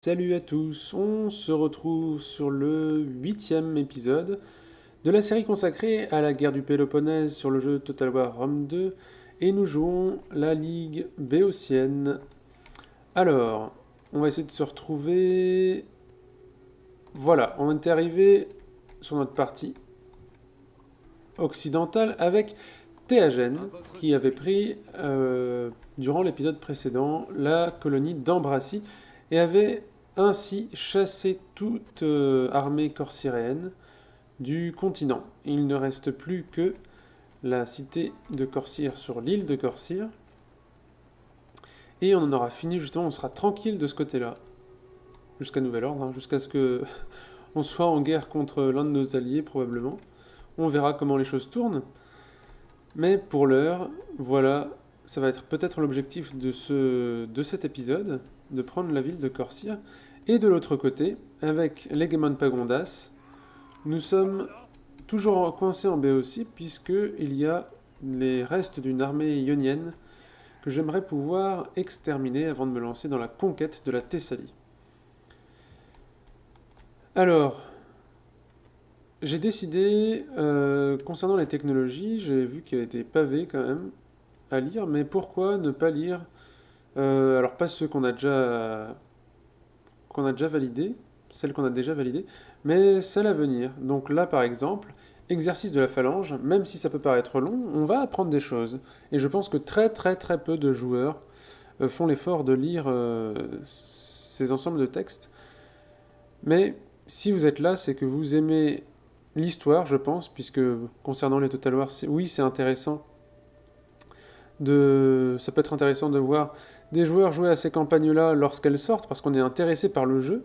Salut à tous, on se retrouve sur le 8e épisode de la série consacrée à la guerre du Péloponnèse sur le jeu Total War Rome 2 et nous jouons la Ligue béotienne. Alors, on va essayer de se retrouver... Voilà, on est arrivé sur notre partie occidentale avec Théagène qui avait pris, durant l'épisode précédent, la colonie d'Ambracie et avait ainsi chassé toute armée corcyréenne du continent. Il ne reste plus que la cité de Corcyre sur l'île de Corcyre. Et on en aura fini, justement, on sera tranquille de ce côté-là. Jusqu'à nouvel ordre, jusqu'à ce que on soit en guerre contre l'un de nos alliés, probablement. On verra comment les choses tournent. Mais pour l'heure, voilà, ça va être peut-être l'objectif de cet épisode, de prendre la ville de Corcyre. Et de l'autre côté, avec l'Hégemon Pagondas, nous sommes toujours coincés en Béotie, puisqu'il y a les restes d'une armée ionienne que j'aimerais pouvoir exterminer avant de me lancer dans la conquête de la Thessalie. Alors, j'ai décidé, concernant les technologies, j'ai vu qu'il y avait des pavés quand même à lire, mais pourquoi ne pas lire, alors pas ceux qu'on a déjà validés, celles qu'on a déjà validées, mais celles à venir. Donc là, par exemple, exercice de la phalange, même si ça peut paraître long, on va apprendre des choses. Et je pense que très peu de joueurs font l'effort de lire ces ensembles de textes. Mais si vous êtes là, c'est que vous aimez l'histoire, je pense, puisque concernant les Total War, oui, c'est intéressant. Ça peut être intéressant de voir des joueurs jouer à ces campagnes-là lorsqu'elles sortent, parce qu'on est intéressé par le jeu.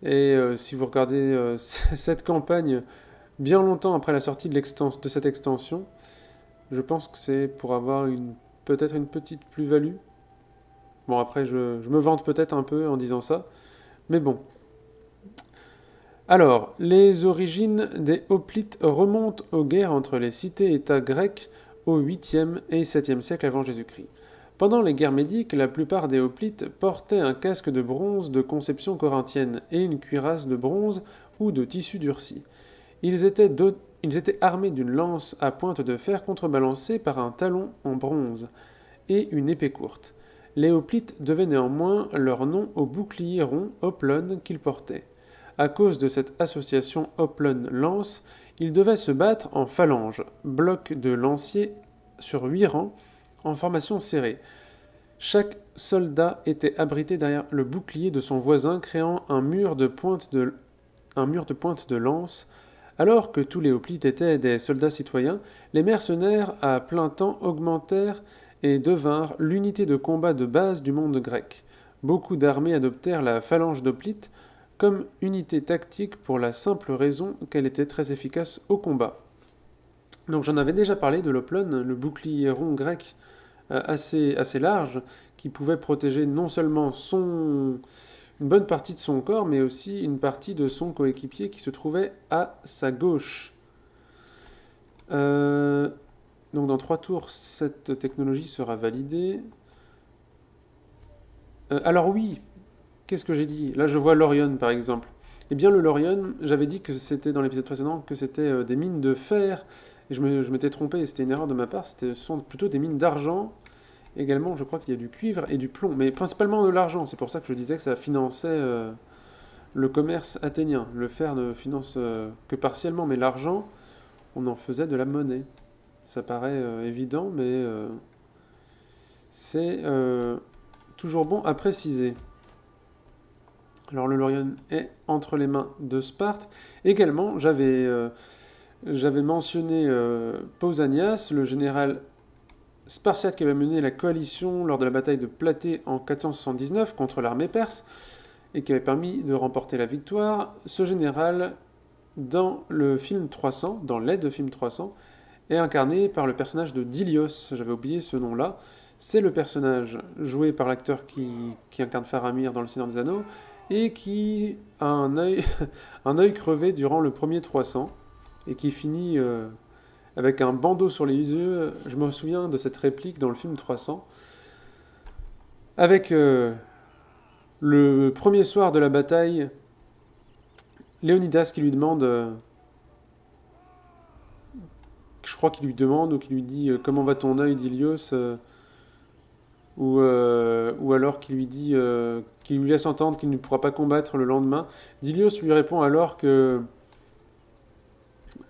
Et si vous regardez cette campagne bien longtemps après la sortie de cette extension, je pense que c'est pour avoir peut-être une petite plus-value. Bon, après, je me vante peut-être un peu en disant ça, mais bon. Alors, les origines des hoplites remontent aux guerres entre les cités-États grecques au 8e et 7e siècle avant Jésus-Christ. Pendant les guerres médiques, la plupart des hoplites portaient un casque de bronze de conception corinthienne et une cuirasse de bronze ou de tissu durci. Ils étaient armés d'une lance à pointe de fer contrebalancée par un talon en bronze et une épée courte. Les hoplites devaient néanmoins leur nom au bouclier rond hoplon qu'ils portaient. À cause de cette association hoplon-lance, ils devaient se battre en phalange, bloc de lanciers sur 8 rangs, en formation serrée. Chaque soldat était abrité derrière le bouclier de son voisin, créant un mur de pointe de lance. Alors que tous les hoplites étaient des soldats citoyens, les mercenaires à plein temps augmentèrent et devinrent l'unité de combat de base du monde grec. Beaucoup d'armées adoptèrent la phalange d'hoplites comme unité tactique pour la simple raison qu'elle était très efficace au combat. Donc j'en avais déjà parlé de l'hoplon, le bouclier rond grec assez large, qui pouvait protéger non seulement une bonne partie de son corps, mais aussi une partie de son coéquipier qui se trouvait à sa gauche. Donc dans 3 tours, cette technologie sera validée. Alors oui, qu'est-ce que j'ai dit? Là, je vois l'Orion, par exemple. Eh bien, le Lorion, j'avais dit que c'était, dans l'épisode précédent, que c'était des mines de fer. Et je m'étais trompé, c'était une erreur de ma part. Ce sont plutôt des mines d'argent. Également, je crois qu'il y a du cuivre et du plomb. Mais principalement de l'argent. C'est pour ça que je disais que ça finançait le commerce athénien. Le fer ne finance que partiellement, mais l'argent, on en faisait de la monnaie. Ça paraît évident, mais c'est toujours bon à préciser. Alors le Lorion est entre les mains de Sparte. Également, j'avais mentionné Pausanias, le général spartiate qui avait mené la coalition lors de la bataille de Platée en 479 contre l'armée perse et qui avait permis de remporter la victoire. Ce général, dans le film 300, dans l'aide de film 300, est incarné par le personnage de Dilios. J'avais oublié ce nom-là. C'est le personnage joué par l'acteur qui incarne Faramir dans Le Seigneur des Anneaux et qui a un œil, un œil crevé durant le premier 300 et qui finit avec un bandeau sur les yeux. Je me souviens de cette réplique dans le film 300 avec Le premier soir de la bataille, Léonidas qui lui demande, je crois qu'il lui demande ou qu'il lui dit comment va ton œil d'Ilios, ou alors qu'il lui dit, qu'il lui laisse entendre qu'il ne pourra pas combattre le lendemain. Dilios lui répond alors que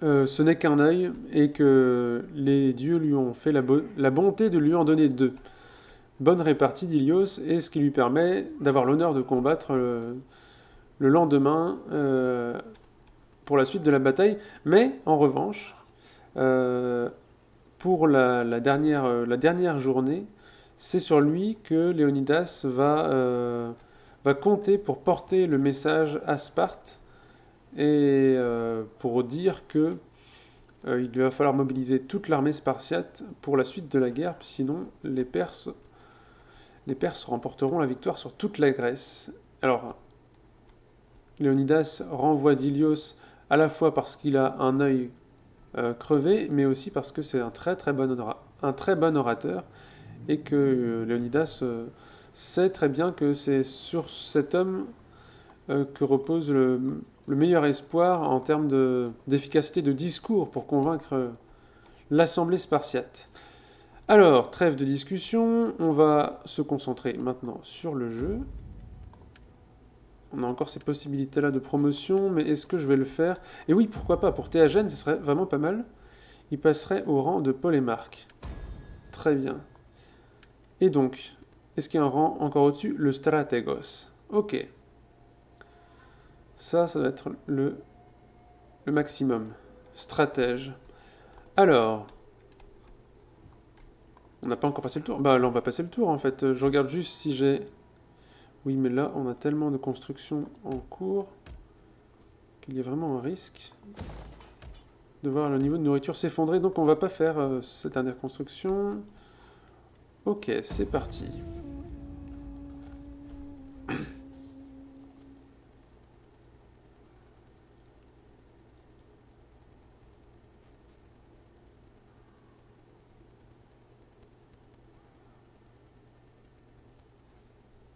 ce n'est qu'un œil et que les dieux lui ont fait la bonté de lui en donner deux. Bonne répartie d'Ilios, et ce qui lui permet d'avoir l'honneur de combattre le lendemain pour la suite de la bataille. Mais en revanche, pour la dernière journée, c'est sur lui que Léonidas va compter pour porter le message à Sparte et pour dire que il va falloir mobiliser toute l'armée spartiate pour la suite de la guerre, sinon les Perses remporteront la victoire sur toute la Grèce. Alors, Léonidas renvoie Dilios à la fois parce qu'il a un œil crevé, mais aussi parce que c'est un très bon orateur, et que Léonidas sait très bien que c'est sur cet homme que repose le meilleur espoir en termes d'efficacité de discours pour convaincre l'assemblée spartiate. Alors, trêve de discussion, on va se concentrer maintenant sur le jeu. On a encore ces possibilités-là de promotion, mais est-ce que je vais le faire? Et oui, pourquoi pas, pour Théagène, ce serait vraiment pas mal. Il passerait au rang de Polémarque. Très bien. Et donc, est-ce qu'il y a un rang encore au-dessus? Le Stratégos. Ok. Ça doit être le maximum. Stratège. Alors, on n'a pas encore passé le tour. Bah là, on va passer le tour, en fait. Je regarde juste si j'ai... Oui, mais là, on a tellement de constructions en cours qu'il y a vraiment un risque de voir le niveau de nourriture s'effondrer. Donc, on va pas faire cette dernière construction. Ok, c'est parti.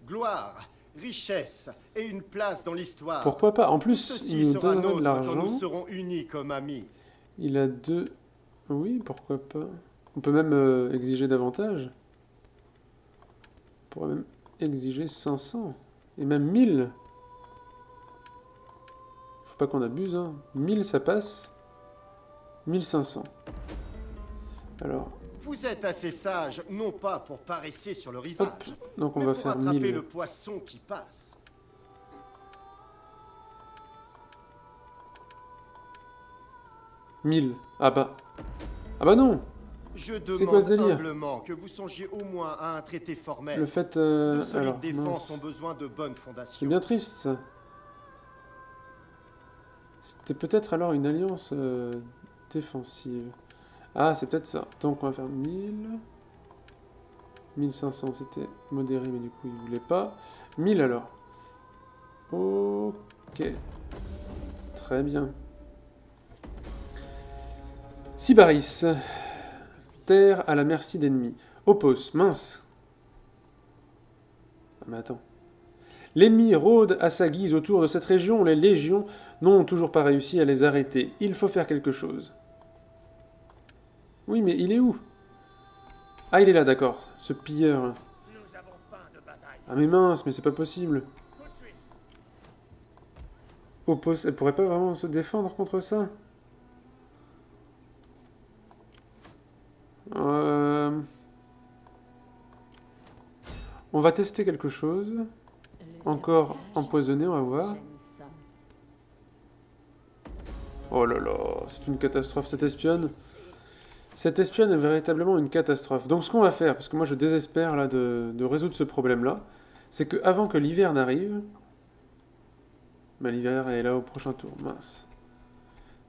Gloire, richesse et une place dans l'histoire. Pourquoi pas? En plus, Ceci il nous sera donnerait de nôtre quand l'argent. nous serons unis comme amis. Il a deux... Oui, pourquoi pas. On peut même exiger davantage. On pourrait même exiger 500. Et même 1000. Faut pas qu'on abuse, hein. 1000, ça passe. 1500. Alors, Vous êtes assez sage, non pas pour paresser sur le rivage, hop. Donc on mais va pour faire attraper 1000. le poisson qui passe. 1000. Ah bah. Ah bah non. Je C'est quoi ce demande délire? humblement que vous songiez au moins à un traité formel. Le fait... De solides alors, défenses mince. ont besoin de bonnes C'est fondations. bien triste, ça. C'était peut-être alors une alliance défensive. Ah, c'est peut-être ça. Donc on va faire 1000. 1500, c'était modéré, mais du coup, il voulait pas. 1000 alors. Ok. Très bien. Sybaris. Terre à la merci d'ennemis. Oppos, mince. Ah, mais attends. L'ennemi rôde à sa guise autour de cette région. Les légions n'ont toujours pas réussi à les arrêter. Il faut faire quelque chose. Oui, mais il est où? Ah, il est là, d'accord. Ce pilleur. Ah, mais mince, mais c'est pas possible. Oppos, elle pourrait pas vraiment se défendre contre ça? On va tester quelque chose. Encore empoisonné, on va voir. Oh là là, c'est une catastrophe cette espionne. Cette espionne est véritablement une catastrophe. Donc ce qu'on va faire, parce que moi je désespère là de résoudre ce problème-là, c'est que avant que l'hiver n'arrive... Bah, l'hiver est là au prochain tour, mince.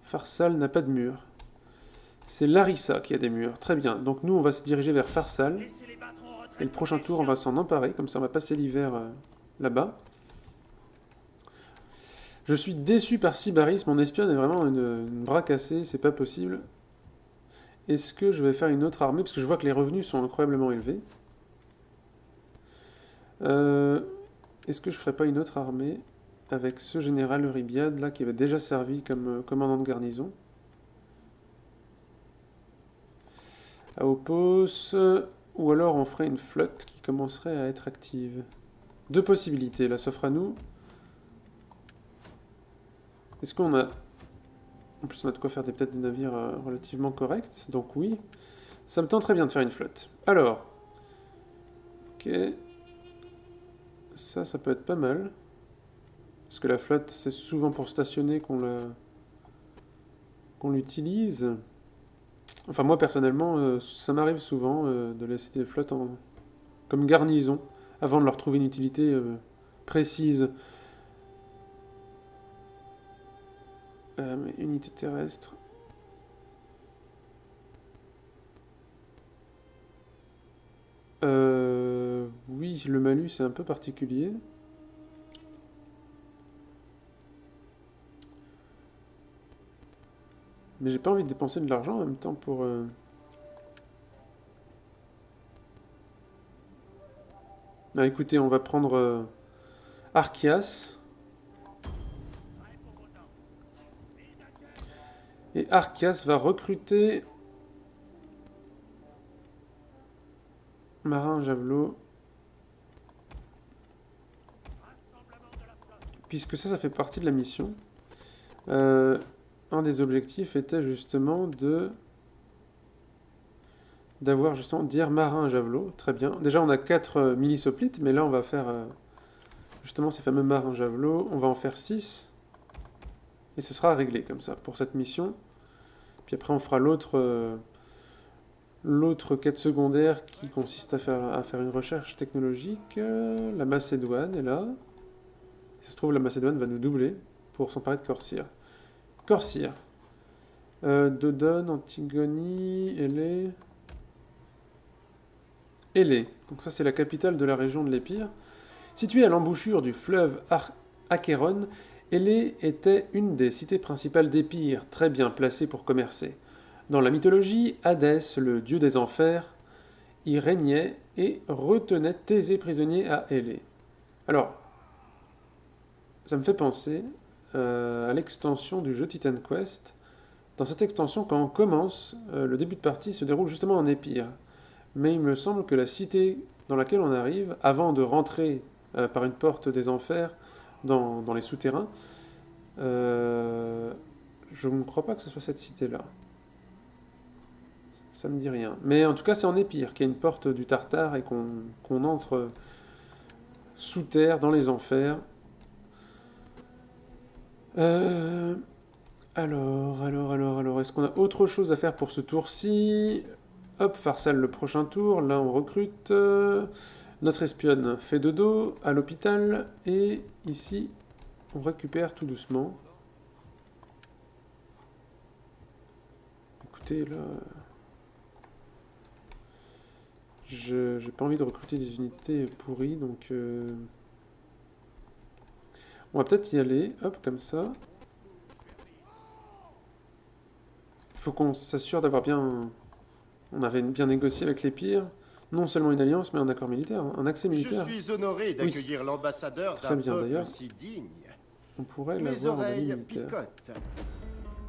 Farsal n'a pas de mur. C'est Larissa qui a des murs, très bien. Donc nous on va se diriger vers Farsal. Et le prochain tour on va s'en emparer, comme ça on va passer l'hiver là-bas. Je suis déçu par Sybaris, mon espionne est vraiment une bras cassée, c'est pas possible. Est-ce que je vais faire une autre armée? Parce que je vois que les revenus sont incroyablement élevés. Est-ce que je ferais pas une autre armée avec ce général Eurybiade là qui avait déjà servi comme commandant de garnison à Opos, ou alors on ferait une flotte qui commencerait à être active. Deux possibilités, là s'offre à nous. Est-ce qu'on a... En plus on a de quoi faire peut-être des navires relativement corrects, donc oui. Ça me tente très bien de faire une flotte. Alors, ok. Ça peut être pas mal. Parce que la flotte, c'est souvent pour stationner qu'on l'utilise. Enfin, moi, personnellement, ça m'arrive souvent de laisser des flottes comme garnison, avant de leur trouver une utilité précise. Mais unité terrestre... oui, le malus est un peu particulier. Mais j'ai pas envie de dépenser de l'argent en même temps pour... Ah, écoutez, on va prendre Archias. Et Archias va recruter... Marin Javelot. Puisque ça fait partie de la mission. Un des objectifs était justement d'avoir justement dire marin javelot. Très bien. Déjà, on a 4 milices hoplites, mais là, on va faire justement ces fameux marins javelots. On va en faire 6. Et ce sera réglé comme ça pour cette mission. Puis après, on fera l'autre quête secondaire qui consiste à faire une recherche technologique. La Macédoine est là. Si ça se trouve, la Macédoine va nous doubler pour s'emparer de Corcyre. Corcyre. Dodone, Antigone, Élé. Donc ça, c'est la capitale de la région de l'Épire. Située à l'embouchure du fleuve Achéron, Élé était une des cités principales d'Épire, très bien placée pour commercer. Dans la mythologie, Hadès, le dieu des enfers, y régnait et retenait Thésée prisonnier à Élé. Alors, ça me fait penser à l'extension du jeu Titan Quest. Dans cette extension, quand on commence, le début de partie se déroule justement en Épire. Mais il me semble que la cité dans laquelle on arrive, avant de rentrer par une porte des enfers dans les souterrains, je ne crois pas que ce soit cette cité-là. Ça me dit rien. Mais en tout cas, c'est en Épire qu'il y a une porte du Tartare et qu'on entre sous terre, dans les enfers. Alors, est-ce qu'on a autre chose à faire pour ce tour-ci? Hop, Farsal le prochain tour. Là, on recrute. Notre espionne fait dodo à l'hôpital. Et ici, on récupère tout doucement. Écoutez, là... j'ai pas envie de recruter des unités pourries, donc... on va peut-être y aller. Hop, comme ça. Il faut qu'on s'assure d'avoir bien... On avait bien négocié avec les pires. Non seulement une alliance, mais un accord militaire, un accès militaire. Je suis honoré d'accueillir l'ambassadeur d'un peuple si digne. On pourrait l'avoir en allié militaire. Picotent.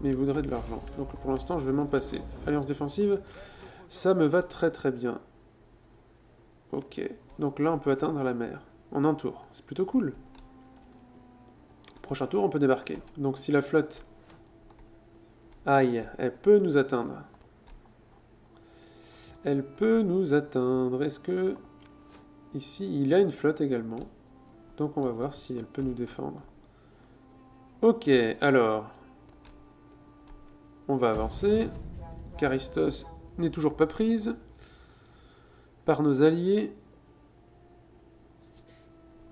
Mais il voudrait de l'argent. Donc pour l'instant, je vais m'en passer. Alliance défensive, ça me va très très bien. Ok. Donc là, on peut atteindre la mer. En un tour. C'est plutôt cool. Prochain tour, on peut débarquer. Donc si la flotte... Aïe, elle peut nous atteindre. Elle peut nous atteindre. Est-ce que... Ici, il a une flotte également. Donc on va voir si elle peut nous défendre. Ok, alors... On va avancer. Charistos n'est toujours pas prise par nos alliés.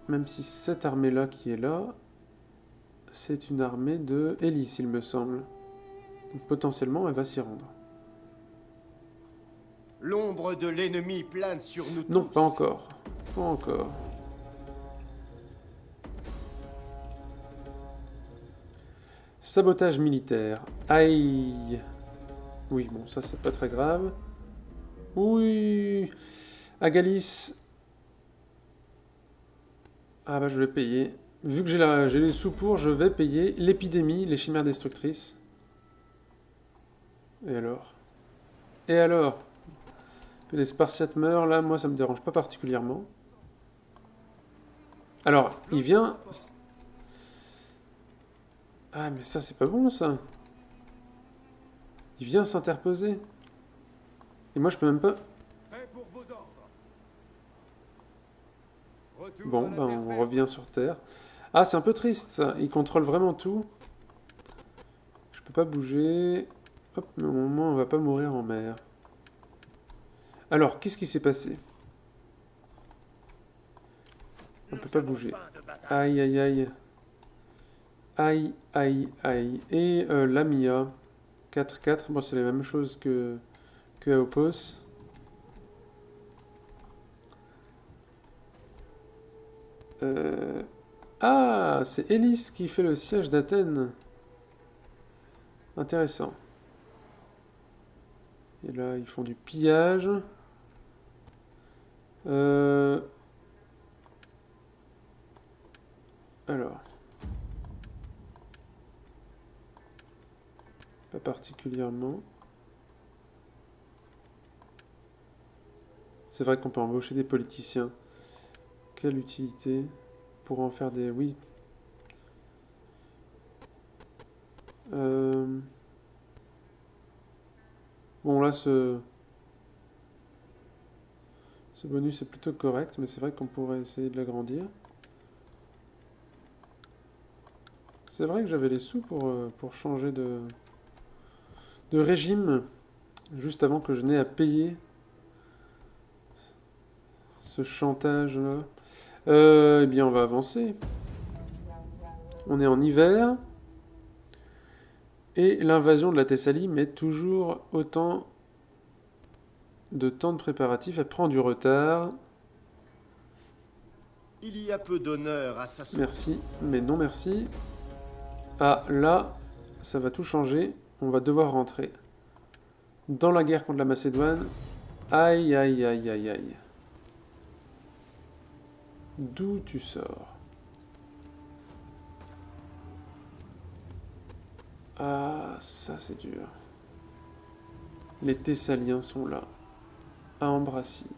Même si cette armée-là qui est là, c'est une armée de Hélice, il me semble. Donc potentiellement, elle va s'y rendre. L'ombre de l'ennemi plane sur nous tous. Non, pas encore. Pas encore. Sabotage militaire. Aïe. Oui, bon, ça c'est pas très grave. Oui. Agalis. Ah bah je vais payer. Vu que j'ai les sous pour, je vais payer l'épidémie, les chimères destructrices. Et alors? Et alors? Que les Spartiates meurent, là, moi ça me dérange pas particulièrement. Alors, il vient... Ah mais ça c'est pas bon ça. Il vient s'interposer. Et moi je peux même pas... Prêt pour vos ordres. Retour Bon, à la ben terre on ferme. revient sur Terre. Ah c'est un peu triste ça. Il contrôle vraiment tout. Je peux pas bouger. Hop, mais au moment on va pas mourir en mer. Alors, qu'est-ce qui s'est passé? On peut pas bouger. Aïe aïe aïe. Aïe aïe aïe. Et Lamia. 4-4. Bon, c'est la même chose que Aopos. Ah, c'est Élise qui fait le siège d'Athènes. Intéressant. Et là, ils font du pillage. Alors. Pas particulièrement. C'est vrai qu'on peut embaucher des politiciens. Quelle utilité pour en faire des... Oui. Bon, là, ce bonus est plutôt correct, mais c'est vrai qu'on pourrait essayer de l'agrandir. C'est vrai que j'avais les sous pour changer de régime, juste avant que je n'aie à payer ce chantage-là. Eh bien, on va avancer. On est en hiver. Et l'invasion de la Thessalie met toujours autant de temps de préparatifs. Elle prend du retard. Il y a peu d'honneur à s'assurer. Merci, mais non merci. Ah, là, ça va tout changer. On va devoir rentrer dans la guerre contre la Macédoine. Aïe, aïe, aïe, aïe, aïe. D'où tu sors? Ah, ça c'est dur. Les Thessaliens sont là. À Ambracie.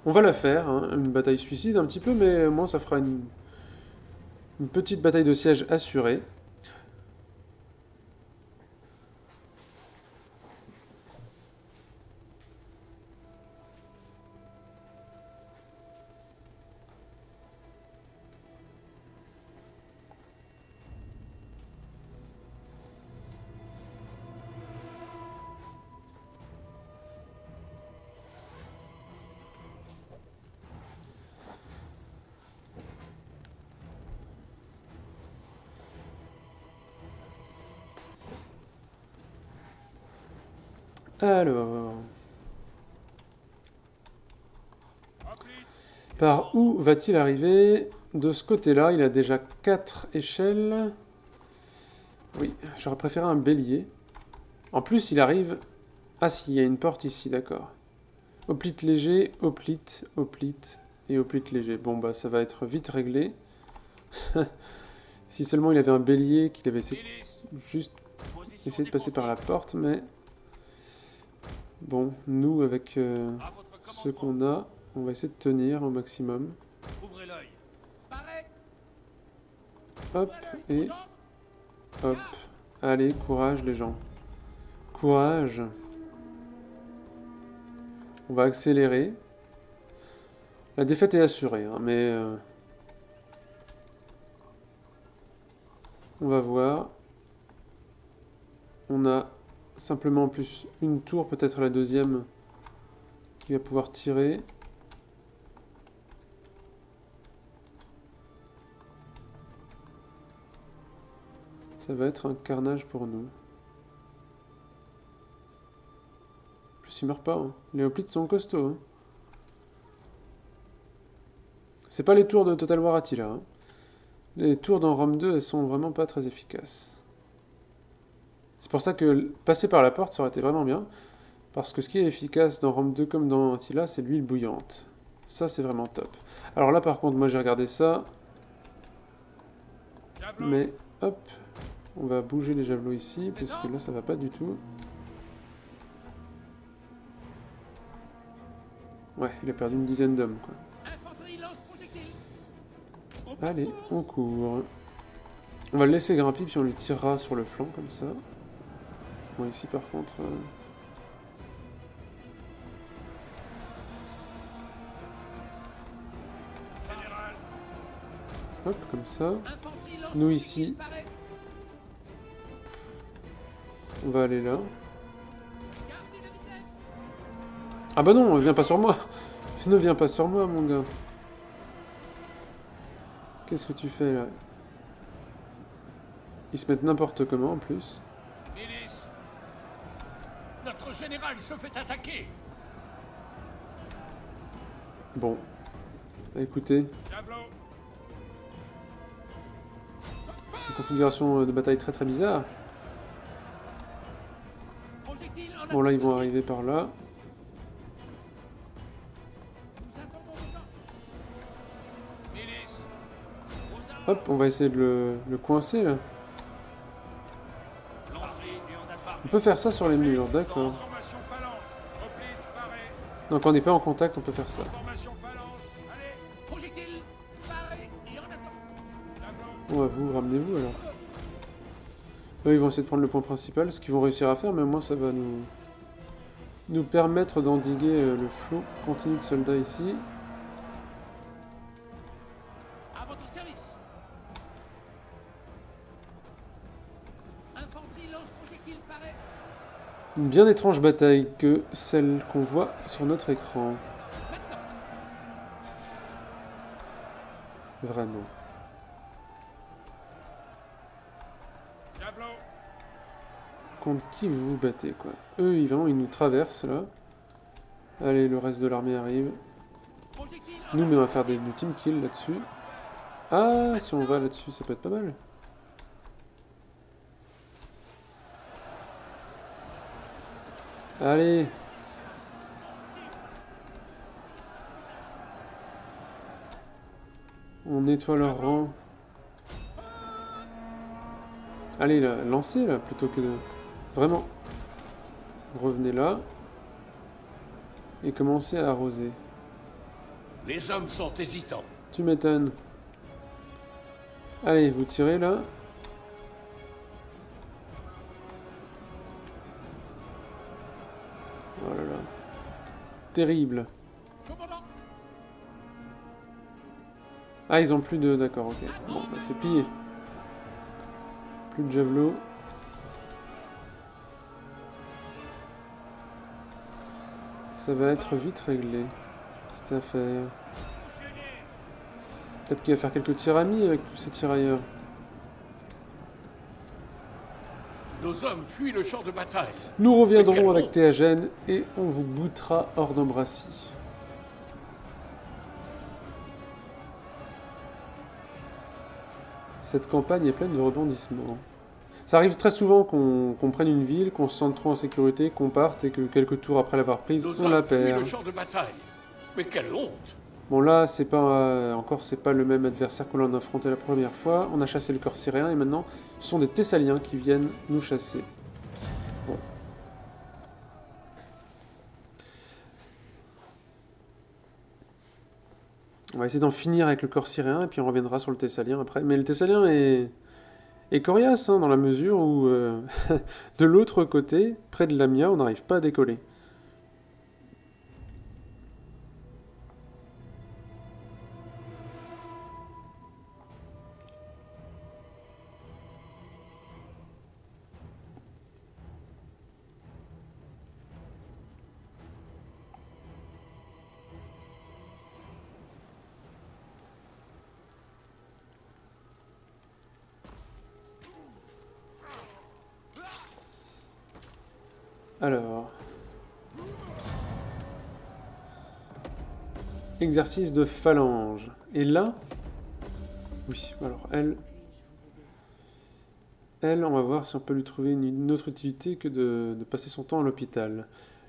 On va la faire, hein, une bataille suicide un petit peu, mais moi ça fera une petite bataille de siège assurée. Alors, par où va-t-il arriver? De ce côté-là, il a déjà 4 échelles. Oui, j'aurais préféré un bélier. En plus, il arrive... Ah si, il y a une porte ici, d'accord. Hoplite léger, hoplite, hoplite et hoplite léger. Bon, bah ça va être vite réglé. Si seulement il avait un bélier, qu'il avait juste essayé de passer par la porte, mais... Bon, nous, avec ce qu'on a, on va essayer de tenir au maximum. Hop, et... Hop. Allez, courage les gens. Courage. On va accélérer. La défaite est assurée, hein, mais... on va voir. On a simplement en plus une tour, peut-être la deuxième, qui va pouvoir tirer. Ça va être un carnage pour nous. En plus, ils meurent pas. Hein. Les hoplites sont costauds. Hein. C'est pas les tours de Total War Attila. Hein. Les tours dans Rome 2, elles sont vraiment pas très efficaces. C'est pour ça que passer par la porte, ça aurait été vraiment bien. Parce que ce qui est efficace dans Rome 2 comme dans Attila, c'est l'huile bouillante. Ça, c'est vraiment top. Alors là, par contre, moi, j'ai regardé ça. Mais, hop, on va bouger les javelots ici, parce que là, ça va pas du tout. Ouais, il a perdu une dizaine d'hommes, quoi. Allez, on court. On va le laisser grimper, puis on lui tirera sur le flanc, comme ça. Bon, ici, par contre... Hop, comme ça. Nous, ici... On va aller là. Ah bah non, viens pas sur moi. Ne viens pas sur moi, mon gars. Qu'est-ce que tu fais, là? Ils se mettent n'importe comment, en plus. Milice. Notre général se fait attaquer. Bon. Bah, écoutez. C'est une configuration de bataille très très bizarre. Bon, là, ils vont arriver par là. Hop, on va essayer de le coincer, là. On peut faire ça sur les murs, d'accord. Donc, quand on n'est pas en contact, on peut faire ça. Bon, bah, vous, ramenez-vous, alors. Eux, ils vont essayer de prendre le point principal, ce qu'ils vont réussir à faire, mais au moins, ça va nous permettre d'endiguer le flot continu de soldats ici. Une bien étrange bataille que celle qu'on voit sur notre écran. Vraiment. Contre qui vous vous battez, quoi? Eux, ils nous traversent, là. Allez, le reste de l'armée arrive. Nous, mais on va faire du team kill là-dessus. Ah, si on va là-dessus, ça peut être pas mal. Allez. On nettoie leur rang. Allez, là, lancez, là, plutôt que de... Vraiment. Revenez là. Et commencez à arroser. Les hommes sont hésitants. Tu m'étonnes. Allez, vous tirez, là. Oh là là. Terrible. Ah, ils ont plus de... D'accord, ok. Bon, bah, c'est plié. Plus de javelot. Ça va être vite réglé, cette affaire. Peut-être qu'il va faire quelques tiraillis avec tous ces tirailleurs. Nos hommes fuient le champ de bataille. Nous reviendrons avec Théagène et on vous boutera hors d'Ambracie. Cette campagne est pleine de rebondissements. Ça arrive très souvent qu'on prenne une ville, qu'on se sente trop en sécurité, qu'on parte et que quelques tours après l'avoir prise, on la perd. Le champ de bataille. Mais quelle honte! Bon là, c'est pas c'est pas le même adversaire que l'on a affronté la première fois. On a chassé le corps syréen et maintenant, ce sont des Thessaliens qui viennent nous chasser. Bon. On va essayer d'en finir avec le corps syréen et puis on reviendra sur le Thessalien après. Mais le Thessalien est coriace hein, dans la mesure où de l'autre côté, près de Lamia, on n'arrive pas à décoller. Alors... Exercice de phalange. Et là... Oui, alors elle... Elle, on va voir si on peut lui trouver une autre utilité que de passer son temps à l'hôpital.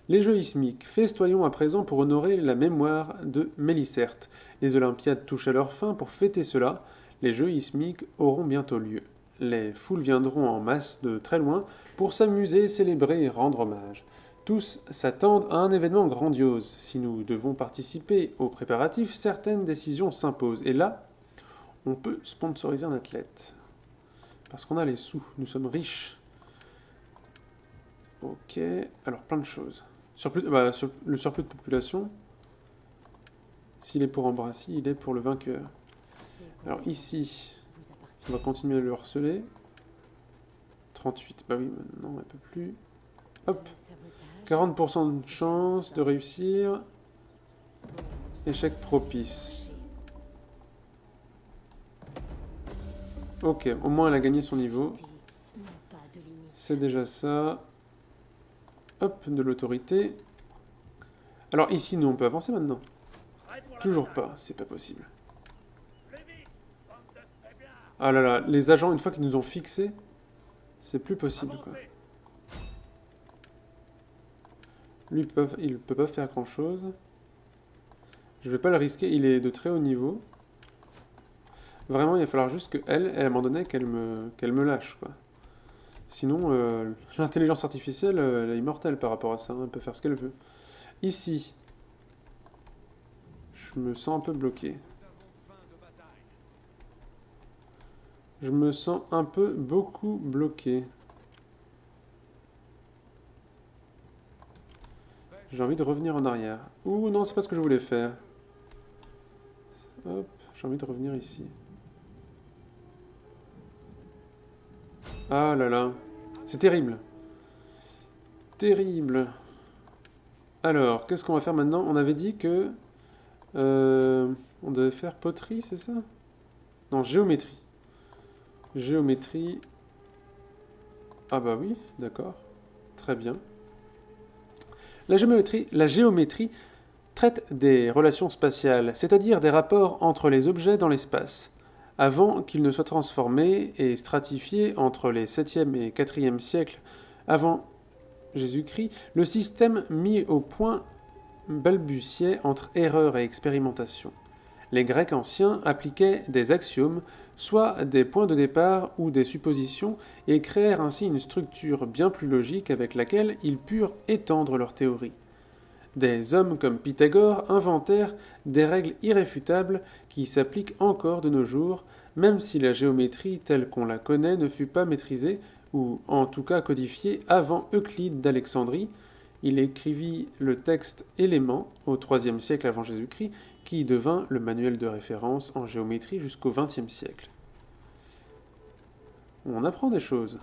Les jeux ismiques, festoyons à présent pour honorer la mémoire de Mélicerte. Les Olympiades touchent à leur fin. Pour fêter cela, les jeux ismiques auront bientôt lieu. Les foules viendront en masse de très loin pour s'amuser, célébrer et rendre hommage. Tous s'attendent à un événement grandiose. Si nous devons participer aux préparatifs, certaines décisions s'imposent. Et là, on peut sponsoriser un athlète. Parce qu'on a les sous, nous sommes riches. Ok, alors plein de choses. Le surplus de population, s'il est pour Embrassi, il est pour le vainqueur. Alors ici, on va continuer à le harceler. 38, bah oui, maintenant un peu plus. Hop, 40% de chance de réussir. Échec propice. Ok, au moins elle a gagné son niveau. C'est déjà ça. Hop, de l'autorité. Alors ici, nous, on peut avancer maintenant. Toujours pas, c'est pas possible. Ah là là, les agents, une fois qu'ils nous ont fixés, c'est plus possible, quoi. Lui, il peut pas faire grand-chose. Je vais pas le risquer, il est de très haut niveau. Vraiment, il va falloir juste qu'elle, à un moment donné, qu'elle me lâche, quoi. Sinon, l'intelligence artificielle, elle est immortelle par rapport à ça. Elle peut faire ce qu'elle veut. Ici, je me sens un peu bloqué. Je me sens un peu beaucoup bloqué. J'ai envie de revenir en arrière. Ouh, non, c'est pas ce que je voulais faire. Hop, j'ai envie de revenir ici. Ah là là. C'est terrible. Terrible. Alors, qu'est-ce qu'on va faire maintenant? On avait dit que... on devait faire poterie, c'est ça? Non, géométrie. Géométrie. Ah bah oui, d'accord. Très bien. La géométrie traite des relations spatiales, c'est-à-dire des rapports entre les objets dans l'espace. Avant qu'ils ne soient transformés et stratifiés entre les 7e et 4e siècles avant Jésus-Christ, le système mis au point balbutiait entre erreur et expérimentation. Les Grecs anciens appliquaient des axiomes, soit des points de départ ou des suppositions, et créèrent ainsi une structure bien plus logique avec laquelle ils purent étendre leur théorie. Des hommes comme Pythagore inventèrent des règles irréfutables qui s'appliquent encore de nos jours, même si la géométrie telle qu'on la connaît ne fut pas maîtrisée, ou en tout cas codifiée avant Euclide d'Alexandrie. Il écrivit le texte Éléments au IIIe siècle avant Jésus-Christ, qui devint le manuel de référence en géométrie jusqu'au XXe siècle. On apprend des choses.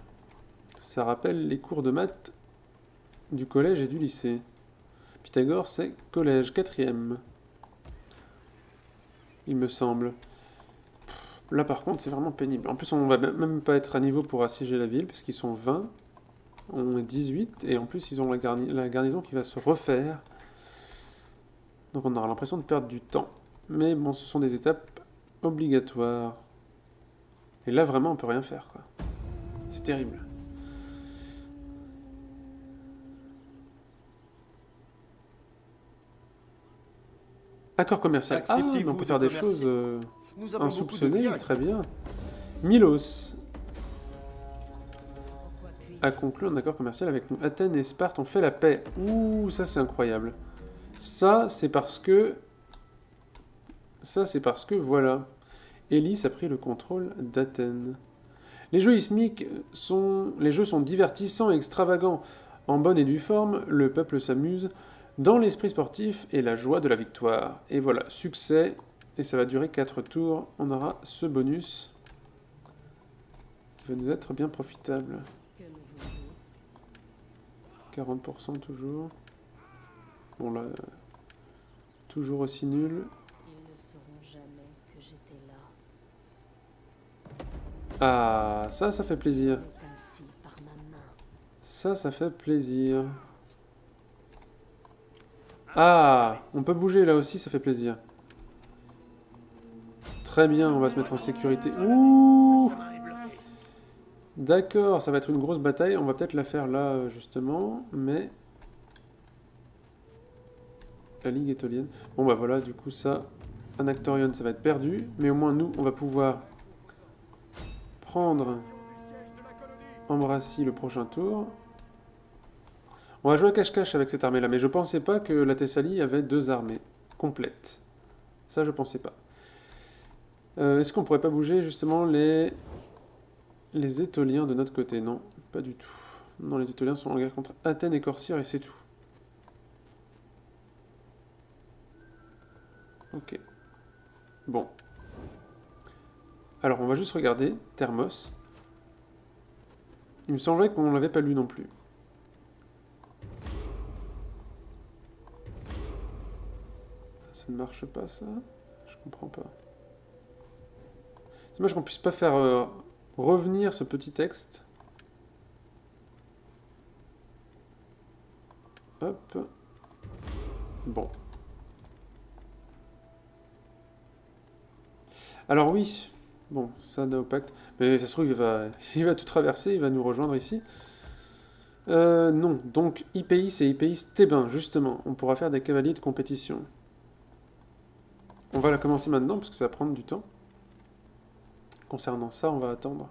Ça rappelle les cours de maths du collège et du lycée. Pythagore, c'est collège, 4e. Il me semble. Là, par contre, c'est vraiment pénible. En plus, on va même pas être à niveau pour assiéger la ville, parce qu'ils sont 20. On est 18, et en plus, ils ont la garnison qui va se refaire. Donc on aura l'impression de perdre du temps. Mais bon, ce sont des étapes obligatoires. Et là, vraiment, on peut rien faire, quoi. C'est terrible. Accord commercial. Ah, mais on peut faire des choses insoupçonnées, très bien. Milos a conclu un accord commercial avec nous. Athènes et Sparte ont fait la paix. Ouh, ça c'est incroyable. Ça, c'est parce que... voilà. Élis a pris le contrôle d'Athènes. Les jeux ismiques sont... Les jeux sont divertissants et extravagants. En bonne et due forme, le peuple s'amuse dans l'esprit sportif et la joie de la victoire. Et voilà, succès. Et ça va durer 4 tours. On aura ce bonus qui va nous être bien profitable. 40% toujours. Bon là, toujours aussi nul. Ils ne sauront jamais que j'étais là. Ah, ça fait plaisir. Ainsi par ma main. Ça fait plaisir. Ah, on peut bouger là aussi, ça fait plaisir. Très bien, on va se mettre en sécurité. Ouh! D'accord, ça va être une grosse bataille. On va peut-être la faire là, justement, mais... la Ligue étolienne. Bon bah voilà, du coup ça, Anactorion ça va être perdu, mais au moins nous on va pouvoir prendre Ambracie le prochain tour. On va jouer à cache-cache avec cette armée là, mais je pensais pas que la Thessalie avait 2 armées complètes. Ça je pensais pas. Est-ce qu'on pourrait pas bouger justement les Étoliens de notre côté? Non, pas du tout. Non, les Étoliens sont en guerre contre Athènes et Corcyre et c'est tout. Ok. Bon. Alors, on va juste regarder Thermos. Il me semblait qu'on l'avait pas lu non plus. Ça ne marche pas, ça? Je comprends pas. C'est dommage qu'on puisse pas faire revenir ce petit texte. Hop. Bon. Alors oui, bon, ça n'a au pacte. Mais ça se trouve, il va tout traverser, il va nous rejoindre ici. Non, donc Hipéis et Hipéis Thébain, justement. On pourra faire des cavaliers de compétition. On va la commencer maintenant, parce que ça va prendre du temps. Concernant ça, on va attendre.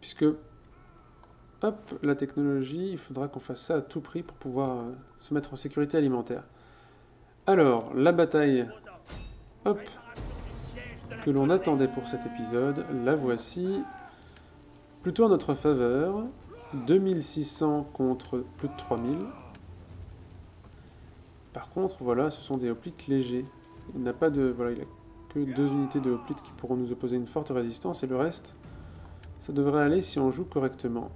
Puisque, hop, la technologie, il faudra qu'on fasse ça à tout prix pour pouvoir se mettre en sécurité alimentaire. Alors, la bataille, hop, que l'on attendait pour cet épisode, la voici. Plutôt en notre faveur. 2600 contre plus de 3000. Par contre, voilà, ce sont des hoplites légers. Il n'a pas de... Voilà, il a que 2 unités de hoplites qui pourront nous opposer une forte résistance, et le reste, ça devrait aller si on joue correctement.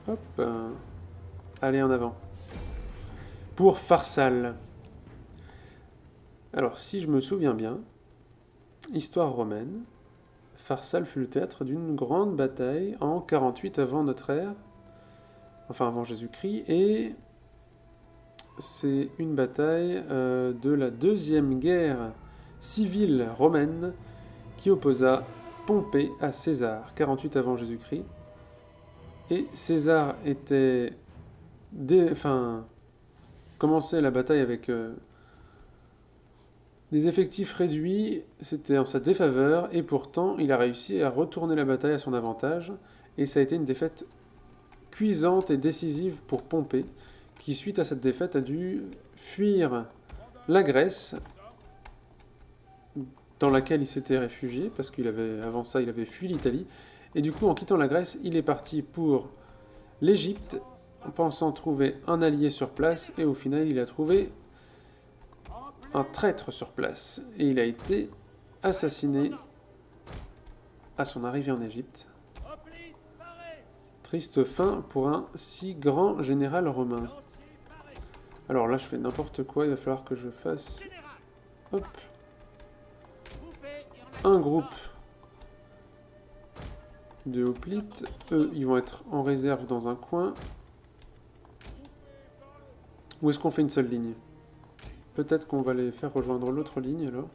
Hop. Allez, en avant. Pour Pharsale. Alors, si je me souviens bien, histoire romaine, Pharsale fut le théâtre d'une grande bataille en 48 avant notre ère, enfin avant Jésus-Christ, et c'est une bataille de la deuxième guerre civile romaine qui opposa Pompée à César, 48 avant Jésus-Christ. Et César était... commençait la bataille avec des effectifs réduits, c'était en sa défaveur, et pourtant il a réussi à retourner la bataille à son avantage, et ça a été une défaite cuisante et décisive pour Pompée, qui suite à cette défaite a dû fuir la Grèce, dans laquelle il s'était réfugié, parce avant ça il avait fui l'Italie, et du coup en quittant la Grèce, il est parti pour l'Égypte, en pensant trouver un allié sur place, et au final il a trouvé un traître sur place, et il a été assassiné à son arrivée en Égypte. Triste fin pour un si grand général romain. Alors là je fais n'importe quoi, il va falloir que je fasse... Hop. Un groupe de hoplites, eux ils vont être en réserve dans un coin. Ou est-ce qu'on fait une seule ligne? Peut-être qu'on va les faire rejoindre l'autre ligne alors.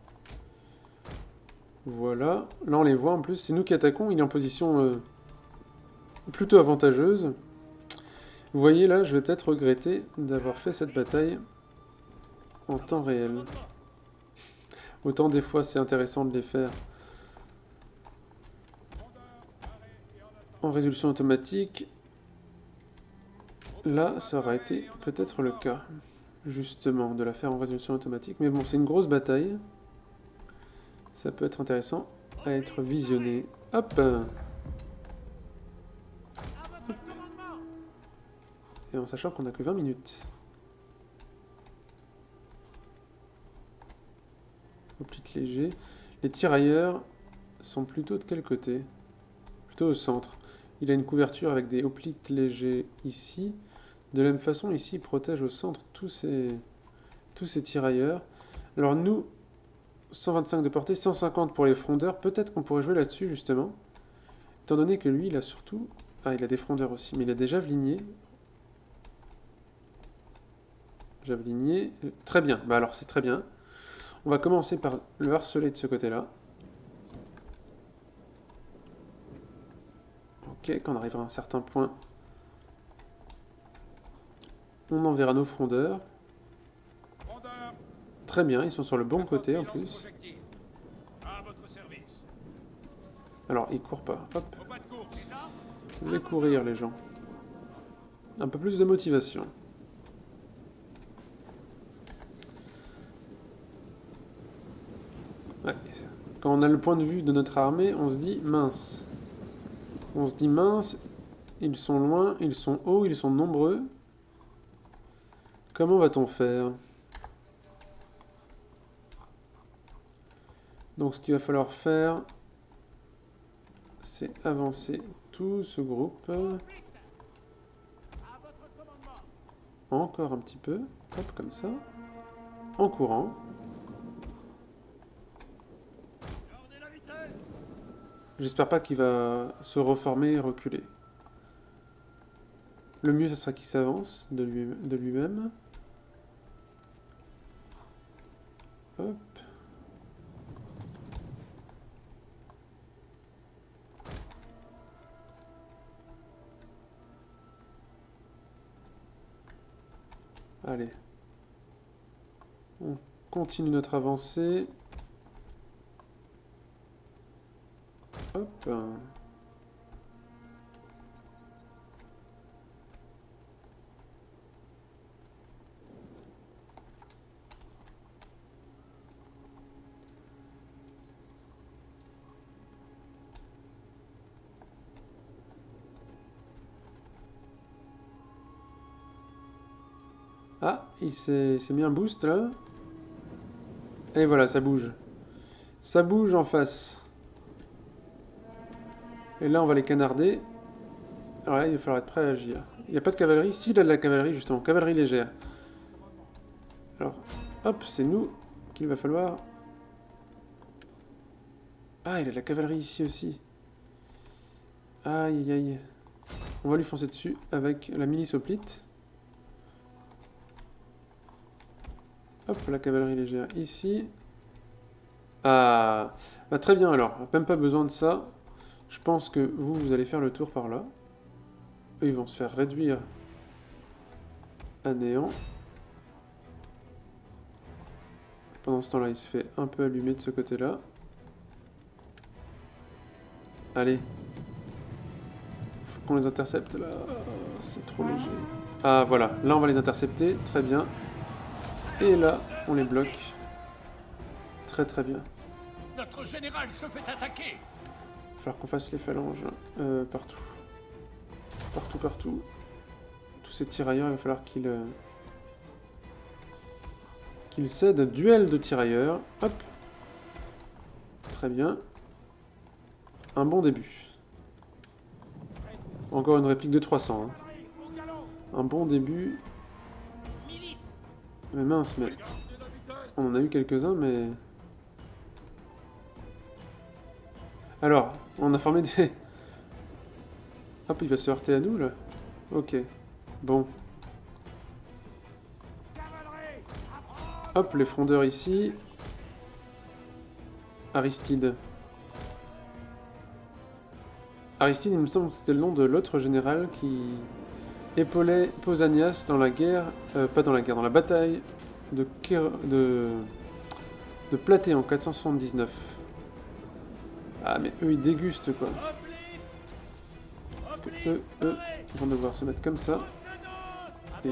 Voilà. Là on les voit en plus. C'est nous qui attaquons. Il est en position plutôt avantageuse. Vous voyez là, je vais peut-être regretter d'avoir fait cette bataille en temps réel. Autant des fois c'est intéressant de les faire en résolution automatique. Là, ça aurait été peut-être le cas, justement, de la faire en résolution automatique. Mais bon, c'est une grosse bataille. Ça peut être intéressant à être visionné. Hop! Et en sachant qu'on n'a que 20 minutes. Hoplite léger. Les tirailleurs sont plutôt de quel côté? Plutôt au centre. Il a une couverture avec des hoplites légers ici. De la même façon, ici, il protège au centre tous ces tirailleurs. Alors nous, 125 de portée, 150 pour les frondeurs. Peut-être qu'on pourrait jouer là-dessus, justement. Étant donné que lui, il a surtout... Ah, il a des frondeurs aussi, mais il a des javeliniers. Javelinier. Très bien. Bah alors, c'est très bien. On va commencer par le harceler de ce côté-là. Ok, quand on arrivera à un certain point, on enverra nos frondeurs. Très bien, ils sont sur le bon côté en plus. À votre service. Alors, ils courent pas. Hop, Au pas de course. vous devez courir les gens. Un peu plus de motivation. Ouais. Quand on a le point de vue de notre armée, on se dit mince. On se dit mince, ils sont loin, ils sont hauts, ils sont nombreux. Comment va-t-on faire? Donc ce qu'il va falloir faire, c'est avancer tout ce groupe. Encore un petit peu. Hop, comme ça. En courant. J'espère pas qu'il va se reformer et reculer. Le mieux, ce sera qu'il s'avance de lui-même. Hop. Allez. On continue notre avancée. Hop. Ah, il s'est mis un boost là. Et voilà, ça bouge. Ça bouge en face. Et là, on va les canarder. Alors là, il va falloir être prêt à agir. Il n'y a pas de cavalerie. Si, il a de la cavalerie, justement. Cavalerie légère. Alors, hop, c'est nous qu'il va falloir... Ah, il a de la cavalerie ici aussi. Aïe, aïe, aïe. On va lui foncer dessus avec la milice hoplite. Hop, la cavalerie légère ici. Ah, bah, très bien alors. Même pas besoin de ça. Je pense que vous allez faire le tour par là. Eux, ils vont se faire réduire à néant. Pendant ce temps-là, il se fait un peu allumer de ce côté-là. Allez. Faut qu'on les intercepte là. C'est trop léger. Ah, voilà. Là, on va les intercepter. Très bien. Et là, on les bloque. Très très bien. Notre général se fait attaquer. Il va falloir qu'on fasse les phalanges partout. Partout, partout. Tous ces tirailleurs, il va falloir qu'ils cèdent. Duel de tirailleurs. Hop. Très bien. Un bon début. Encore une réplique de 300. Hein. Un bon début. Mais mince, mais... On en a eu quelques-uns, mais... Alors, on a formé des... Hop, il va se heurter à nous, là. Ok. Bon. Hop, les frondeurs ici. Aristide. Aristide, il me semble que c'était le nom de l'autre général qui épaulait Pausanias dans la guerre... pas dans la guerre, dans la bataille de Platée en 479. Ah, mais eux, ils dégustent, quoi. Eux vont devoir se mettre comme ça. Et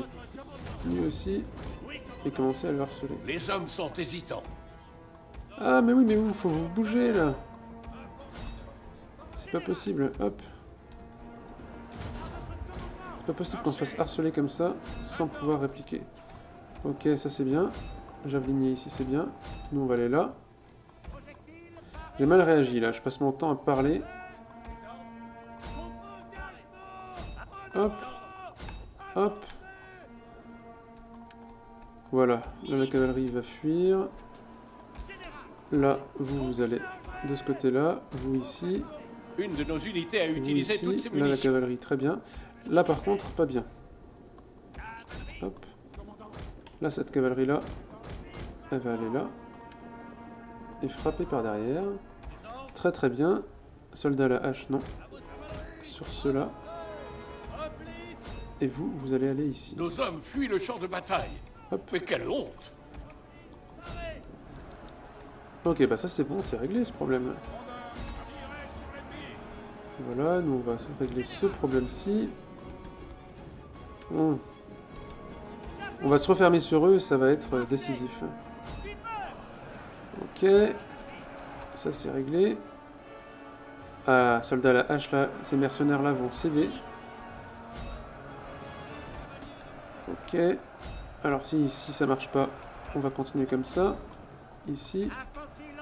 lui aussi. Et commencer à le harceler. Les hommes sont hésitants. Ah, mais oui, mais vous, faut vous bouger, là. C'est pas possible. Hop. C'est pas possible qu'on se fasse harceler comme ça, sans pouvoir répliquer. Ok, ça c'est bien. Javelinier ici, c'est bien. Nous, on va aller là. J'ai mal réagi, là. Je passe mon temps à parler. Hop. Hop. Voilà. Là, la cavalerie va fuir. Là, vous allez de ce côté-là. Vous ici. Une de nos unités a Vous utilisé ici. toutes ses Là, la munitions. cavalerie, très bien. Là, par contre, pas bien. Hop. Là, cette cavalerie-là, elle va aller là. Et frapper par derrière. Très très bien. Soldat à la hache, non. Sur ceux-là. Et vous, vous allez aller ici. Nos hommes fuient le champ de bataille. Hop. Mais quelle honte! Ok, bah ça c'est bon, c'est réglé ce problème. Voilà, nous on va régler ce problème-ci. Bon. On va se refermer sur eux, ça va être décisif. Ok. Ça c'est réglé. Ah, soldats à la hache là, ces mercenaires là vont céder. Ok. Alors si ici ça marche pas, on va continuer comme ça. Ici.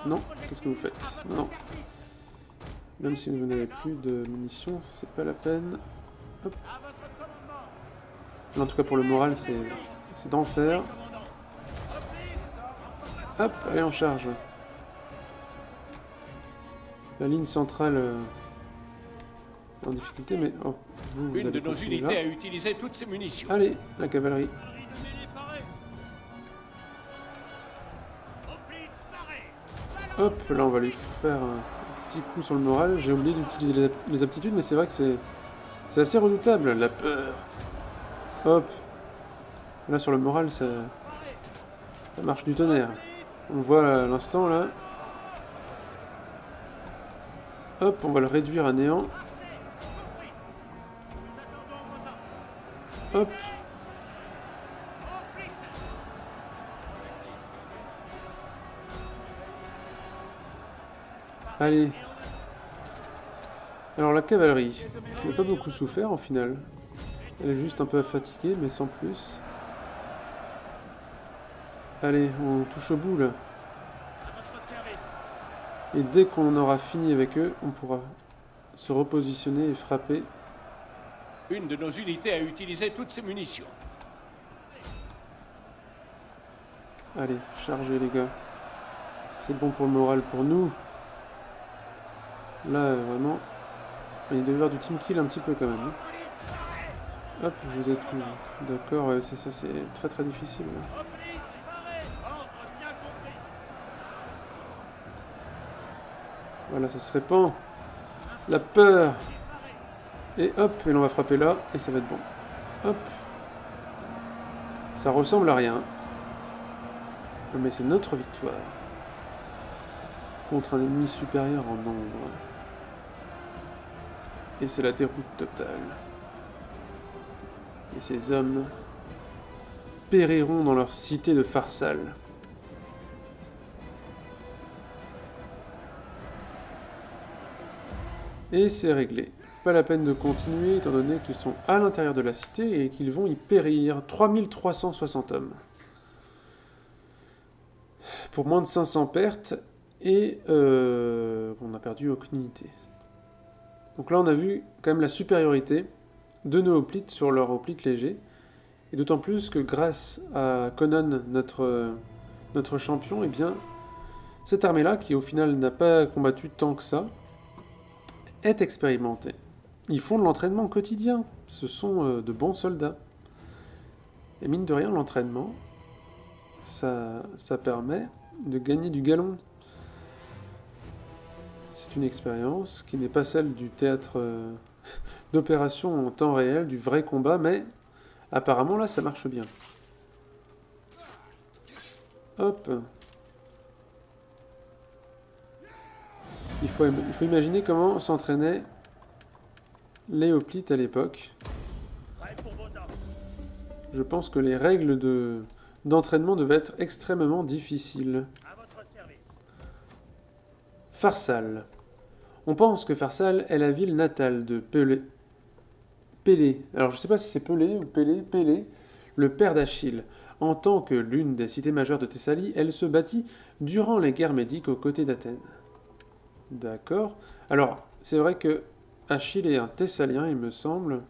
Non, qu'est-ce que vous faites? Non. Même si vous n'avez plus de munitions, c'est pas la peine. Hop. En tout cas pour le moral, c'est d'enfer. Hop, allez en charge. La ligne centrale en difficulté, mais oh, vous Une allez de nos continuer unités là. a utilisé toutes ses munitions. Allez, la cavalerie. Hop, là on va lui faire un petit coup sur le moral. J'ai oublié d'utiliser les aptitudes, mais c'est vrai que c'est assez redoutable, la peur. Hop. Là sur le moral, ça marche du tonnerre. On voit à l'instant là. Hop, on va le réduire à néant. Hop. Allez. Alors la cavalerie, qui n'a pas beaucoup souffert en final. Elle est juste un peu fatiguée, mais sans plus. Allez, on touche au bout là. Et dès qu'on aura fini avec eux, on pourra se repositionner et frapper. Une de nos unités a utilisé toutes ses munitions. Allez, chargez les gars. C'est bon pour le moral pour nous. Là, vraiment, il doit y avoir du team kill un petit peu quand même. Hop, vous êtes où? D'accord, ouais, c'est ça, c'est très très difficile. Là. Voilà, ça se répand. La peur. Et hop, et là on va frapper là, et ça va être bon. Hop. Ça ressemble à rien. Mais c'est notre victoire. Contre un ennemi supérieur en nombre. Et c'est la déroute totale. Et ces hommes périront dans leur cité de Farsal. Et c'est réglé. Pas la peine de continuer étant donné qu'ils sont à l'intérieur de la cité et qu'ils vont y périr. 3360 hommes. Pour moins de 500 pertes et on n'a perdu aucune unité. Donc là on a vu quand même la supériorité de nos hoplites sur leurs hoplites légers. Et d'autant plus que grâce à Conan, notre champion, eh bien, cette armée-là, qui au final n'a pas combattu tant que ça, est expérimentée. Ils font de l'entraînement quotidien. Ce sont de bons soldats. Et mine de rien, l'entraînement, ça permet de gagner du galon. C'est une expérience qui n'est pas celle du théâtre d'opération en temps réel, du vrai combat, mais apparemment là ça marche bien. Hop. Il faut imaginer comment s'entraînaient les hoplites à l'époque. Je pense que les règles d'entraînement devaient être extrêmement difficiles. Farsal. On pense que Farsal est la ville natale de Pélée. Alors je ne sais pas si c'est Pelée ou Pélée, le père d'Achille. En tant que l'une des cités majeures de Thessalie, elle se bâtit durant les guerres médiques aux côtés d'Athènes. D'accord. Alors, c'est vrai que Achille est un Thessalien, il me semble.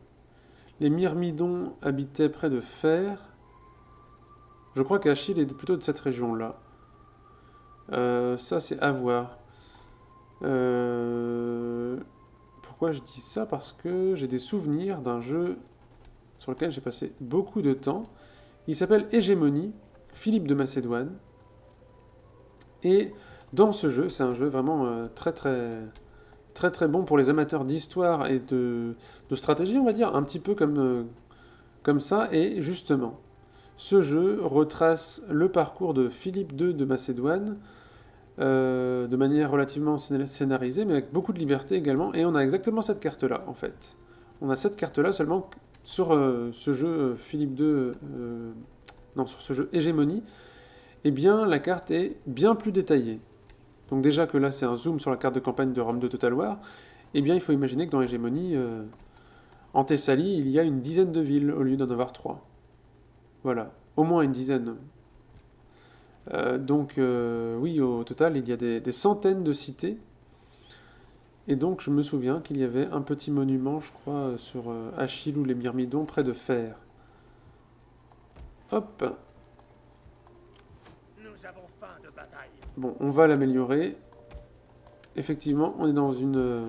Les Myrmidons habitaient près de Phère. Je crois qu'Achille est plutôt de cette région-là. Ça, c'est à voir. Pourquoi je dis ça? Parce que j'ai des souvenirs d'un jeu sur lequel j'ai passé beaucoup de temps. Il s'appelle Hégémonie, Philippe de Macédoine. Et dans ce jeu, c'est un jeu vraiment très très bon pour les amateurs d'histoire et de stratégie, on va dire, un petit peu comme ça. Et justement, ce jeu retrace le parcours de Philippe II de Macédoine de manière relativement scénarisée, mais avec beaucoup de liberté également. Et on a exactement cette carte-là, en fait. On a cette carte-là seulement sur ce jeu Philippe II, non, sur ce jeu Hégémonie. Eh bien, la carte est bien plus détaillée. Donc déjà que là, c'est un zoom sur la carte de campagne de Rome 2 Total War. Eh bien, il faut imaginer que dans Hégémonie, en Thessalie, il y a une dizaine de villes au lieu d'en avoir 3. Voilà, au moins une dizaine. Donc, oui, au total, il y a des centaines de cités. Et donc, je me souviens qu'il y avait un petit monument, je crois, sur Achille ou les Myrmidons, près de Fer. Hop. Nous avons faim de bataille. Bon, on va l'améliorer. Effectivement, on est dans une...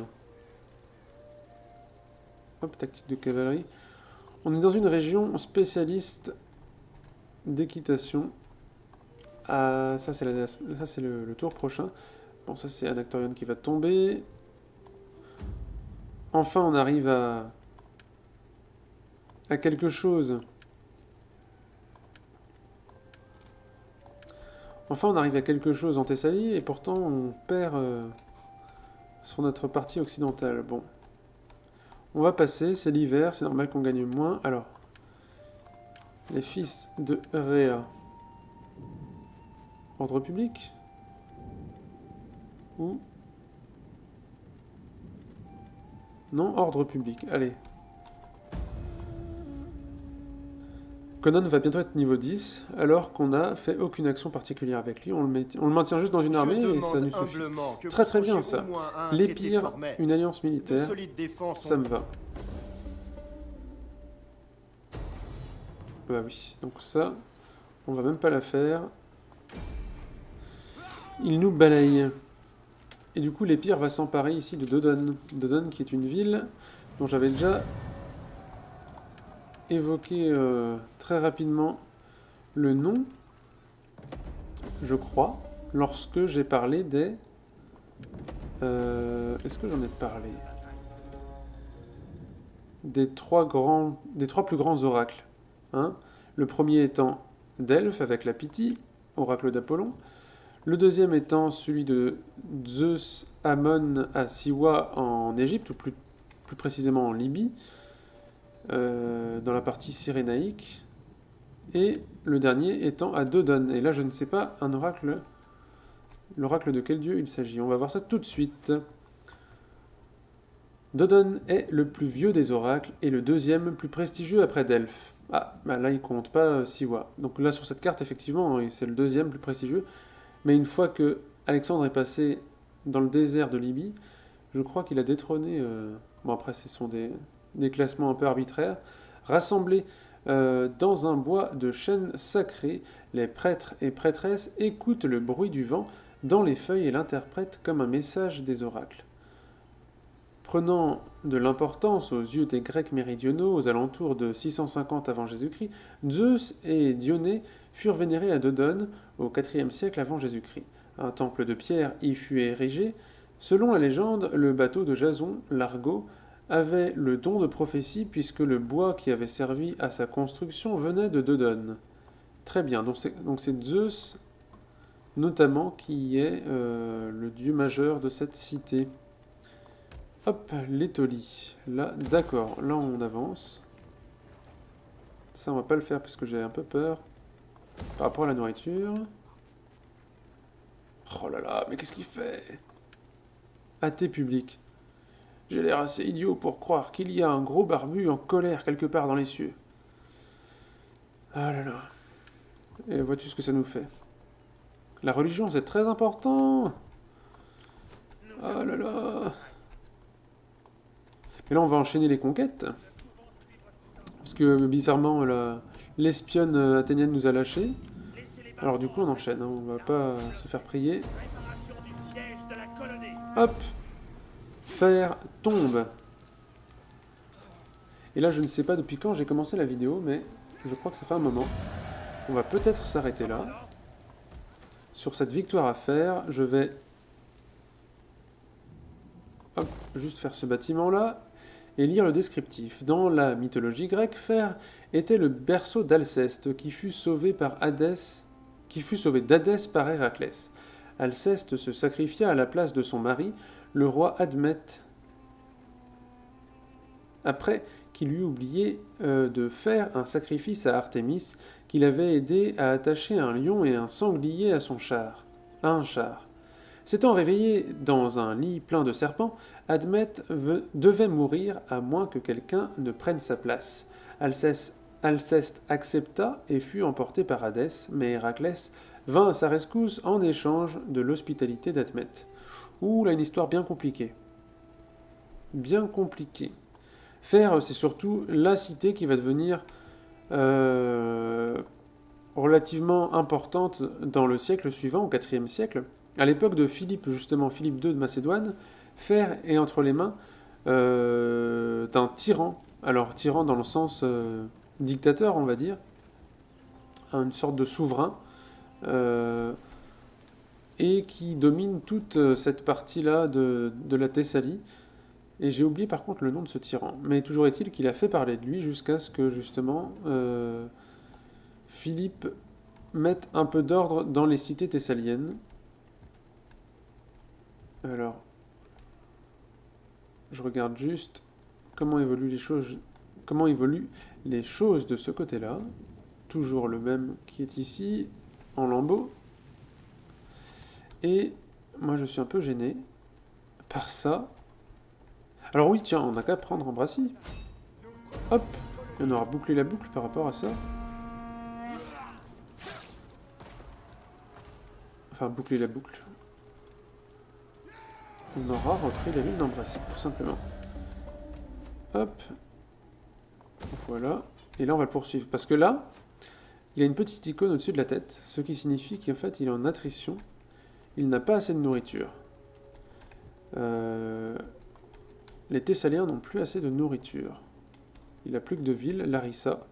Hop, tactique de cavalerie. On est dans une région spécialiste d'équitation. Ah, ça c'est le tour prochain. Bon, ça c'est Anactorion qui va tomber. Enfin, on arrive à quelque chose. Enfin, on arrive à quelque chose en Thessalie, et pourtant on perd sur notre partie occidentale. Bon. On va passer, c'est l'hiver, c'est normal qu'on gagne moins. Alors, les fils de Rhea. Ordre public? Ou... Non, ordre public. Allez. Conan va bientôt être niveau 10, alors qu'on n'a fait aucune action particulière avec lui. On le maintient juste dans une armée et ça nous suffit. Très très bien ça. L'Épire, une alliance militaire, ça me va. Bah oui, donc ça, on va même pas la faire. Il nous balaye. Et du coup, l'Épire va s'emparer ici de Dodon. Dodon qui est une ville dont j'avais déjà évoqué très rapidement le nom, je crois, lorsque j'ai parlé des... Est-ce que j'en ai parlé? Des trois plus grands oracles. Hein, le premier étant Delphes avec la Pythie, oracle d'Apollon. Le deuxième étant celui de Zeus Ammon à Siwa en Égypte, ou plus précisément en Libye, dans la partie cyrénaïque. Et le dernier étant à Dodon. Et là, je ne sais pas un oracle. L'oracle de quel dieu il s'agit? On va voir ça tout de suite. Dodon est le plus vieux des oracles et le deuxième plus prestigieux après Delphes. Ah, bah là il compte pas Siwa. Donc là sur cette carte, effectivement, c'est le deuxième plus prestigieux. Mais une fois que Alexandre est passé dans le désert de Libye, je crois qu'il a détrôné... Bon après ce sont des classements un peu arbitraires. Rassemblés dans un bois de chêne sacré, les prêtres et prêtresses écoutent le bruit du vent dans les feuilles et l'interprètent comme un message des oracles. Prenant de l'importance aux yeux des Grecs méridionaux aux alentours de 650 avant Jésus-Christ, Zeus et Dionée furent vénérés à Dodone au IVe siècle avant Jésus-Christ. Un temple de pierre y fut érigé. Selon la légende, le bateau de Jason, l'Argo, avait le don de prophétie puisque le bois qui avait servi à sa construction venait de Dodone. Très bien, donc c'est Zeus notamment qui est le dieu majeur de cette cité. Hop, l'Étolie. Là, d'accord, là on avance. Ça on va pas le faire parce que j'ai un peu peur par rapport à la nourriture. Oh là là, mais qu'est-ce qu'il fait? Athée public. J'ai l'air assez idiot pour croire qu'il y a un gros barbu en colère quelque part dans les cieux. Ah là là. Et vois-tu ce que ça nous fait? La religion, c'est très important. Ah là là. Mais là, on va enchaîner les conquêtes. Parce que, bizarrement, l'espionne athénienne nous a lâchés. Alors, du coup, on enchaîne. Hein. On va pas se faire prier. Hop. Fer tombe. Et là, je ne sais pas depuis quand j'ai commencé la vidéo, mais je crois que ça fait un moment. On va peut-être s'arrêter là. Sur cette victoire à faire, je vais... Hop, juste faire ce bâtiment-là. Et lire le descriptif. Dans la mythologie grecque, Fer était le berceau d'Alceste, qui fut sauvé d'Hadès par Héraclès. Alceste se sacrifia à la place de son mari, le roi Admète, après qu'il eut oublié de faire un sacrifice à Artémis, qu'il avait aidé à attacher un lion et un sanglier à un char. S'étant réveillé dans un lit plein de serpents, Admète devait mourir à moins que quelqu'un ne prenne sa place. Alceste accepta et fut emporté par Hadès, mais Héraclès vint à sa rescousse en échange de l'hospitalité d'Admète. Ouh, là, une histoire bien compliquée. Bien compliquée. Faire, c'est surtout la cité qui va devenir relativement importante dans le siècle suivant, au IVe siècle. À l'époque de Philippe, justement, Philippe II de Macédoine, Fer est entre les mains d'un tyran. Alors, tyran dans le sens dictateur, on va dire, une sorte de souverain, et qui domine toute cette partie-là de la Thessalie. Et j'ai oublié par contre le nom de ce tyran. Mais toujours est-il qu'il a fait parler de lui jusqu'à ce que justement Philippe mette un peu d'ordre dans les cités thessaliennes. Alors, je regarde juste comment évoluent les choses de ce côté-là. Toujours le même qui est ici, en lambeaux. Et moi je suis un peu gêné par ça. Alors oui, tiens, on n'a qu'à prendre Ambracie. Hop, on aura bouclé la boucle par rapport à ça. Enfin, boucler la boucle. On aura repris la ville d'Ambracie, tout simplement. Hop. Voilà. Et là, on va le poursuivre. Parce que là, il a une petite icône au-dessus de la tête, ce qui signifie qu'en fait, il est en attrition. Il n'a pas assez de nourriture. Les Thessaliens n'ont plus assez de nourriture. Il n'a plus que 2 villes, Larissa,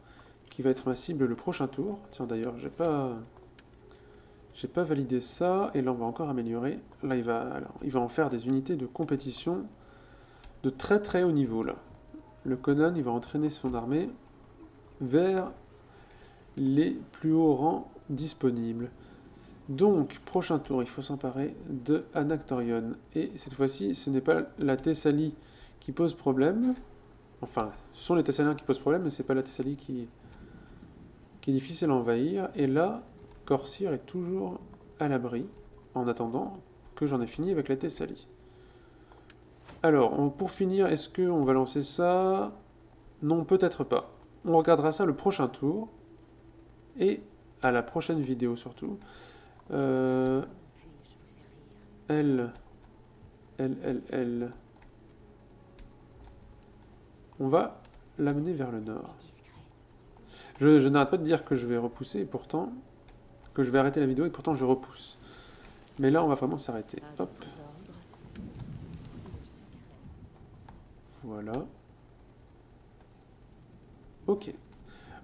qui va être ma cible le prochain tour. Tiens, d'ailleurs, j'ai pas validé ça, et là, on va encore améliorer. Là, il va en faire des unités de compétition de très très haut niveau, là. Le Conan, il va entraîner son armée vers les plus hauts rangs disponibles. Donc, prochain tour, il faut s'emparer de Anactorion. Et cette fois-ci, ce n'est pas la Thessalie qui pose problème. Enfin, ce sont les Thessaliens qui posent problème, mais c'est pas la Thessalie qui est difficile à envahir. Et là, Corcyre est toujours à l'abri, en attendant que j'en ai fini avec la Thessalie. Alors, pour finir, est-ce qu'on va lancer ça? Non, peut-être pas. On regardera ça le prochain tour. Et à la prochaine vidéo surtout. Elle. On va l'amener vers le nord. Je n'arrête pas de dire que je vais repousser, et pourtant, que je vais arrêter la vidéo, et pourtant je repousse. Mais là, on va vraiment s'arrêter. Hop. Voilà. Ok.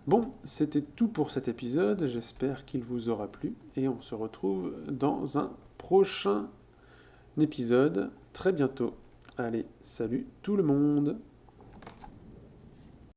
Bon, c'était tout pour cet épisode. J'espère qu'il vous aura plu. Et on se retrouve dans un prochain épisode très bientôt. Allez, salut tout le monde!